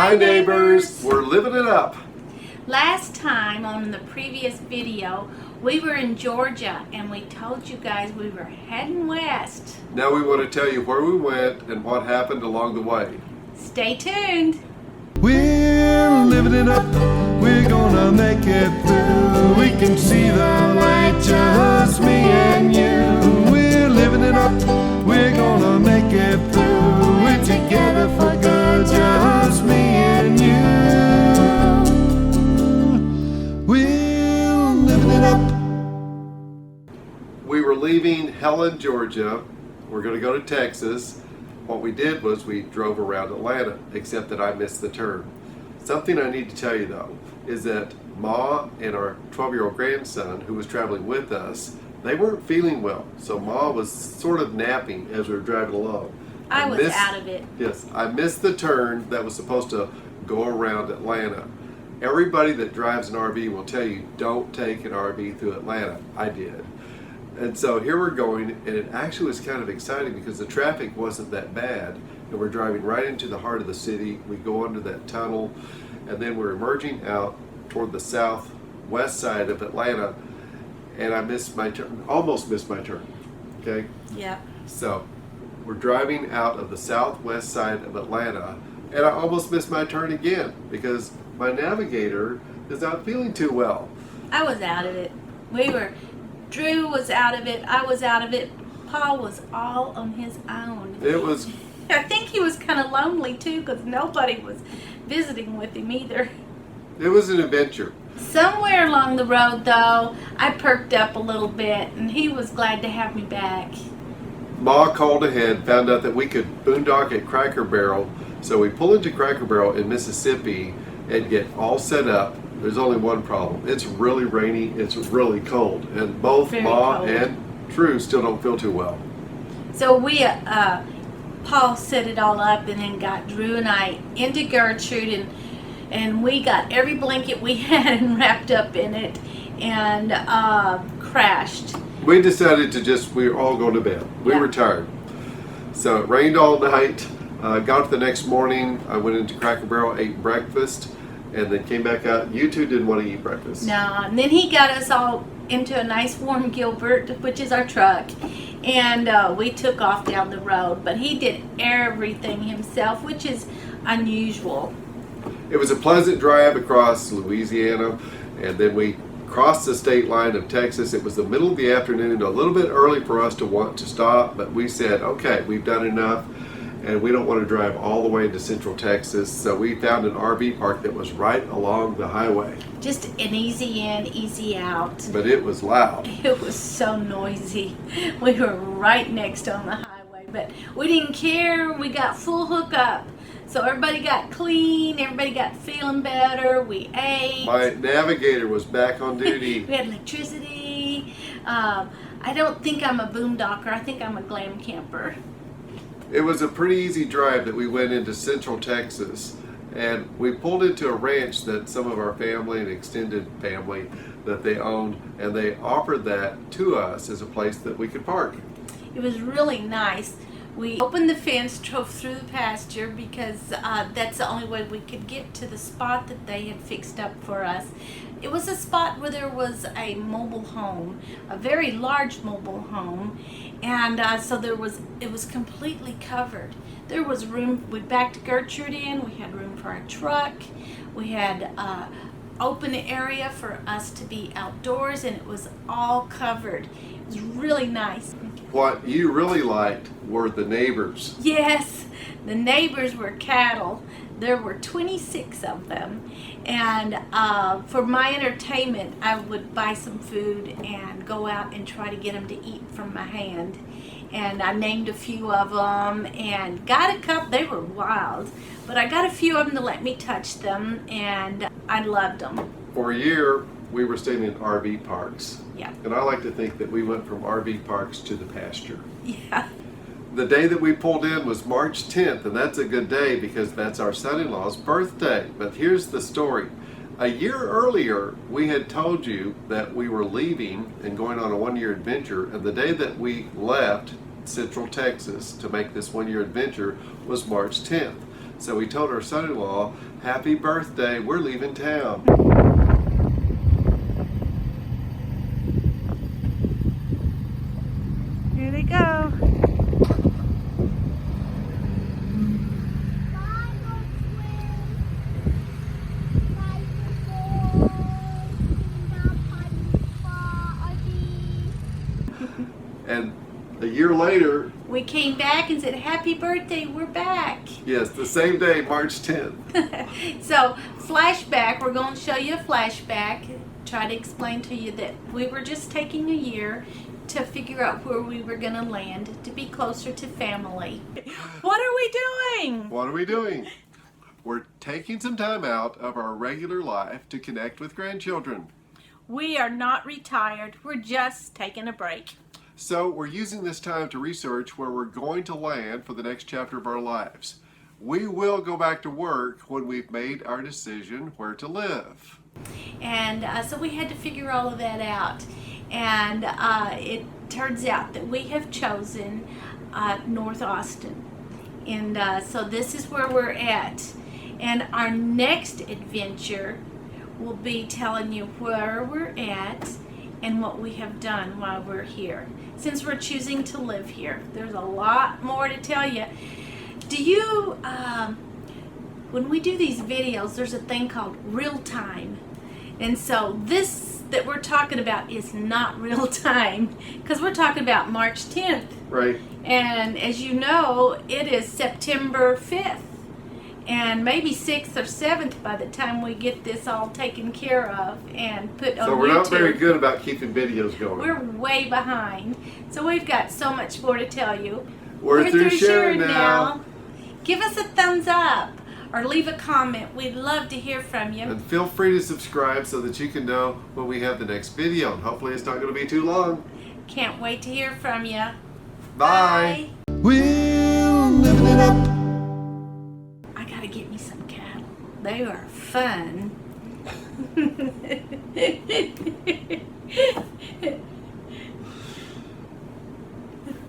Hi neighbors, we're living it up. Last time on the previous video, we were in Georgia and we told you guys we were heading west. Now we want to tell you where we went and what happened along the way. Stay tuned. We're living it up, we're gonna make it through. We can see the light, just me and you. We're living it up, we're gonna make it through. We're together for good, just me and you. We're living it up. We were leaving Helen, Georgia. We're going to go to Texas. What we did was we drove around Atlanta, except that I missed the turn. Something I need to tell you though is that Ma and our 12-year-old grandson who was traveling with us, they weren't feeling well. So Ma was sort of napping as we were driving along. I was out of it. Yes, I missed the turn that was supposed to go around Atlanta. Everybody that drives an RV will tell you, don't take an RV through Atlanta. I did. And so here we're going, and it actually was kind of exciting because the traffic wasn't that bad. And we're driving right into the heart of the city. We go under that tunnel, and then we're emerging out toward the southwest side of Atlanta. And I missed my turn, almost missed my turn. Okay? Yeah. So we're driving out of the southwest side of Atlanta, and I almost missed my turn again because my navigator is not feeling too well. I was out of it. Drew was out of it. I was out of it. Paul was all on his own. I think he was kind of lonely too because nobody was visiting with him either. It was an adventure. Somewhere along the road though, I perked up a little bit and he was glad to have me back. Ma called ahead, found out that we could boondock at Cracker Barrel. So we pull into Cracker Barrel in Mississippi and get all set up. There's only one problem. It's really rainy, it's really cold. And both Very Ma cold. and Drew still don't feel too well. So Paul set it all up and then got Drew and I into Gertrude and we got every blanket we had and wrapped up in it and crashed. We decided we were all going to bed. We were tired. So it rained all night. Got up the next morning. I went into Cracker Barrel, ate breakfast, and then came back out. You two didn't want to eat breakfast. No, and then he got us all into a nice warm Gilbert, which is our truck, and we took off down the road. But he did everything himself, which is unusual. It was a pleasant drive across Louisiana, and then we crossed the state line of Texas. It was the middle of the afternoon, a little bit early for us to want to stop, but we said, okay, we've done enough. And we don't want to drive all the way into central Texas, so we found an RV park that was right along the highway. Just an easy in, easy out. But it was loud. It was so noisy. We were right next on the highway, but we didn't care. We got full hookup. So everybody got clean, everybody got feeling better, we ate. My navigator was back on duty. We had electricity. I don't think I'm a boondocker, I think I'm a glam camper. It was a pretty easy drive that we went into central Texas, and we pulled into a ranch that some of our family and extended family that they owned, and they offered that to us as a place that we could park. It was really nice. We opened the fence, drove through the pasture because that's the only way we could get to the spot that they had fixed up for us. It was a spot where there was a mobile home, a very large mobile home, and so it was completely covered. There was room. We backed Gertrude in. We had room for our truck. We had open area for us to be outdoors, and it was all covered. It was really nice. What you really liked were the neighbors. Yes, the neighbors were cattle. There were 26 of them, and for my entertainment I would buy some food and go out and try to get them to eat from my hand, and I named a few of them and got a couple. They were wild, but I got a few of them to let me touch them, and I loved them. For a year we were staying in RV parks. Yeah. And I like to think that we went from RV parks to the pasture. Yeah. The day that we pulled in was March 10th, and that's a good day because that's our son-in-law's birthday. But here's the story. A year earlier, we had told you that we were leaving and going on a one-year adventure, and the day that we left Central Texas to make this one-year adventure was March 10th. So we told our son-in-law, happy birthday, we're leaving town. Here they go. And a year later, We came back and said, happy birthday, we're back. yes, the same day, March 10th. So, flashback, we're going to show you a flashback, try to explain to you that we were just taking a year to figure out where we were going to land, to be closer to family. What are we doing? What are we doing? We're taking some time out of our regular life to connect with grandchildren. We are not retired, we're just taking a break. So we're using this time to research where we're going to land for the next chapter of our lives. We will go back to work when we've made our decision where to live. And so we had to figure all of that out. And it turns out that we have chosen North Austin. And so this is where we're at. And our next adventure will be telling you where we're at and what we have done while we're here. Since we're choosing to live here, there's a lot more to tell you. Do you, when we do these videos, there's a thing called real time. And so this that we're talking about is not real time, because we're talking about March 10th. Right. And as you know, it is September 5th. And maybe 6th or 7th by the time we get this all taken care of and put on YouTube. So we're not very good about keeping videos going. We're way behind. So we've got so much more to tell you. We're through sharing now. Give us a thumbs up or leave a comment. We'd love to hear from you. And feel free to subscribe so that you can know when we have the next video. And hopefully it's not going to be too long. Can't wait to hear from you. Bye. We're living it up. I gotta get me some cattle. They are fun.